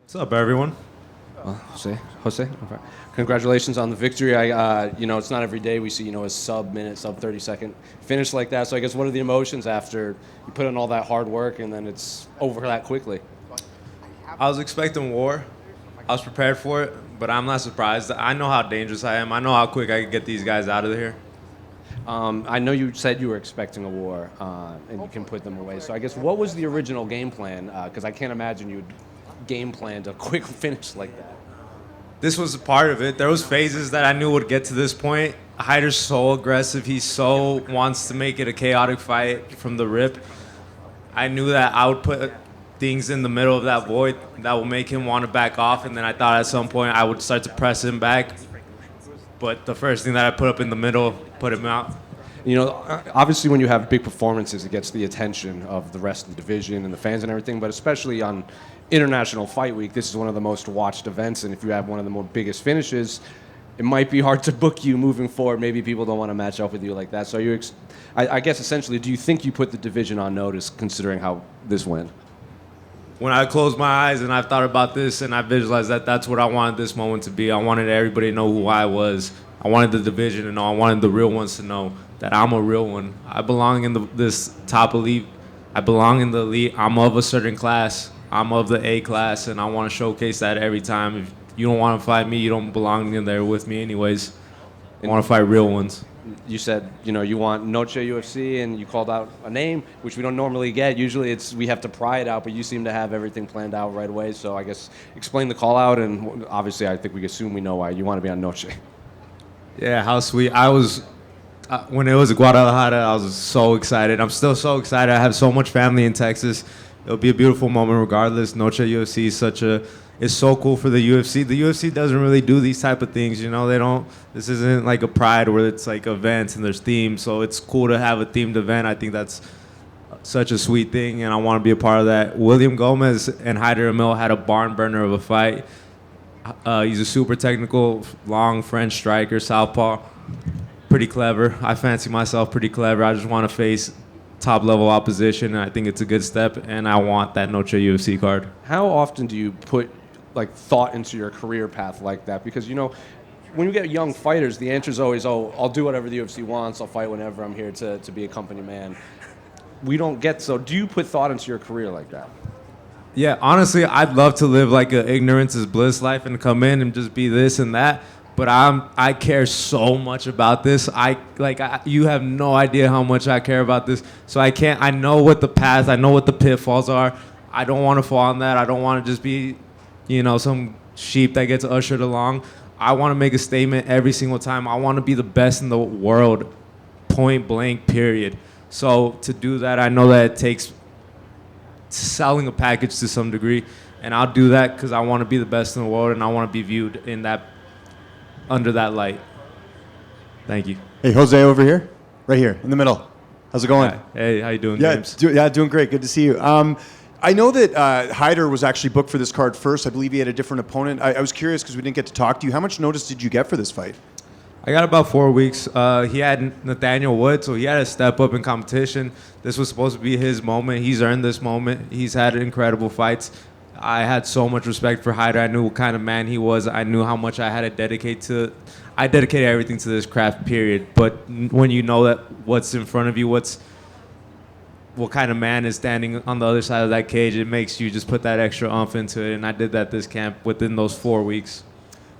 What's up, everyone? Jose, okay. Congratulations on the victory. It's not every day we see, a sub-minute, sub-30-second finish like that. So I guess what are the emotions after you put in all that hard work and then it's over that quickly? I was expecting war. I was prepared for it, but I'm not surprised. I know how dangerous I am. I know how quick I can get these guys out of here. I know you said you were expecting a war and you can put them away. So I guess what was the original game plan? Because I can't imagine you'd game planned a quick finish like that. This was a part of it. There was phases that I knew would get to this point. Hyder's so aggressive. He so wants to make it a chaotic fight from the rip. I knew that I would put things in the middle of that void that will make him want to back off, and then I thought at some point I would start to press him back. But the first thing that I put up in the middle put him out. Obviously when you have big performances, it gets the attention of the rest of the division and the fans and everything, but especially on International Fight Week, this is one of the most watched events, and if you have one of the more biggest finishes, it might be hard to book you moving forward. Maybe people don't want to match up with you like that. So I guess essentially, do you think you put the division on notice considering how this went? When I closed my eyes and I thought about this and I visualized that that's what I wanted this moment to be. I wanted everybody to know who I was. I wanted the division to know. I wanted the real ones to know that I'm a real one. I belong in this top elite. I belong in the elite. I'm of a certain class. I'm of the A class, and I want to showcase that every time. If you don't want to fight me, you don't belong in there with me anyways. I want to fight real ones. You said, you want Noche UFC, and you called out a name, which we don't normally get. Usually we have to pry it out, but you seem to have everything planned out right away. So I guess explain the call out, and obviously I think we assume we know why you want to be on Noche. Yeah, how sweet. I was, when it was Guadalajara, I was so excited. I'm still so excited. I have so much family in Texas. It'll be a beautiful moment regardless. Noche UFC is so cool for the UFC. The UFC doesn't really do these type of things, they don't. This isn't like a Pride where it's like events and there's themes. So it's cool to have a themed event. I think that's such a sweet thing, and I want to be a part of that. William Gomez and Hyder Amil had a barn burner of a fight. He's a super technical, long French striker, southpaw. Pretty clever. I fancy myself pretty clever. I just want to face top-level opposition, and I think it's a good step, and I want that Noche UFC card. How often do you put thought into your career path like that? Because, when you get young fighters, the answer is always, I'll do whatever the UFC wants, I'll fight whenever, I'm here to be a company man. We don't get so. Do you put thought into your career like that? Yeah, honestly, I'd love to live like an ignorance is bliss life and come in and just be this and that. But I care so much about this. You have no idea how much I care about this. So I know what the path, I know what the pitfalls are. I don't want to fall in that. I don't want to just be, some sheep that gets ushered along. I want to make a statement every single time. I want to be the best in the world, point blank, period. So to do that, I know that it takes selling a package to some degree. And I'll do that because I want to be the best in the world, and I want to be viewed in that under that light. Thank you. Hey, Jose over here. Right here, in the middle. How's it going? Hi. Hey, how you doing, Yeah, James? doing great. Good to see you. I know that Hyder was actually booked for this card first. I believe he had a different opponent. I was curious because we didn't get to talk to you. How much notice did you get for this fight? I got about 4 weeks. He had Nathaniel Wood, so he had to step up in competition. This was supposed to be his moment. He's earned this moment. He's had incredible fights. I had so much respect for Hyder. I knew what kind of man he was. I knew how much I had to dedicate to. I dedicated everything to this craft, period. But when you know that what's in front of you, what kind of man is standing on the other side of that cage, it makes you just put that extra oomph into it. And I did that this camp within those 4 weeks.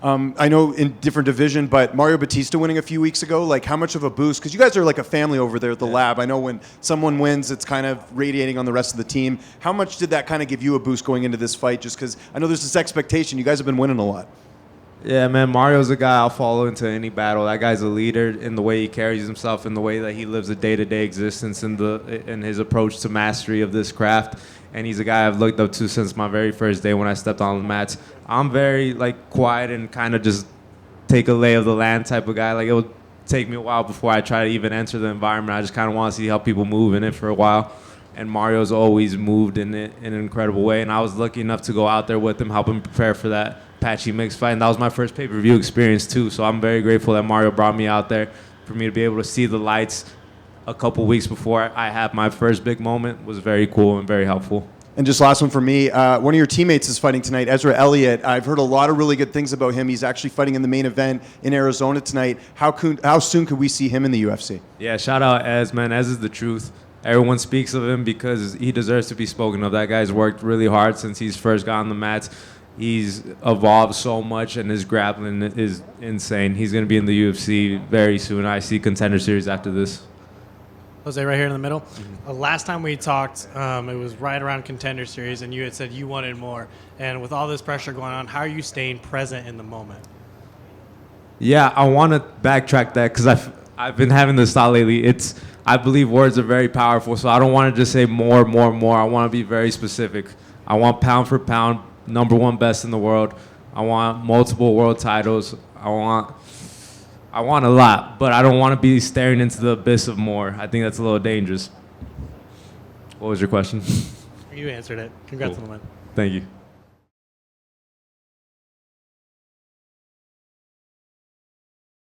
I know in different division, but Mario Batista winning a few weeks ago, how much of a boost? Because you guys are like a family over there at the lab. I know when someone wins, it's kind of radiating on the rest of the team. How much did that kind of give you a boost going into this fight? Just because I know there's this expectation. You guys have been winning a lot. Yeah, man, Mario's a guy I'll follow into any battle. That guy's a leader in the way he carries himself, in the way that he lives a day-to-day existence, in his approach to mastery of this craft. And he's a guy I've looked up to since my very first day when I stepped on the mats. I'm very quiet and kind of just take a lay of the land type of guy. It would take me a while before I try to even enter the environment. I just kind of want to see how people move in it for a while. And Mario's always moved in it in an incredible way. And I was lucky enough to go out there with him, help him prepare for that Apache mixed fight. And that was my first pay-per-view experience too. So I'm very grateful that Mario brought me out there for me to be able to see the lights a couple weeks before I had my first big moment. Was very cool and very helpful. And just last one for me. One of your teammates is fighting tonight, Ezra Elliott. I've heard a lot of really good things about him. He's actually fighting in the main event in Arizona tonight. How soon could we see him in the UFC? Yeah, shout out Ez, man. Ez is the truth. Everyone speaks of him because he deserves to be spoken of. That guy's worked really hard since he's first got on the mats. He's evolved so much, and his grappling is insane. He's going to be in the UFC very soon. I see Contender Series after this. Jose, right here in the middle. Last time we talked, it was right around Contender Series, and you had said you wanted more. And with all this pressure going on, how are you staying present in the moment? Yeah, I want to backtrack that because I've been having this thought lately. I believe words are very powerful, so I don't want to just say more. I want to be very specific. I want pound for pound, #1 best in the world. I want multiple world titles. I want a lot, but I don't want to be staring into the abyss of more. I think that's a little dangerous. What was your question? You answered it. Congrats on the win. Thank you.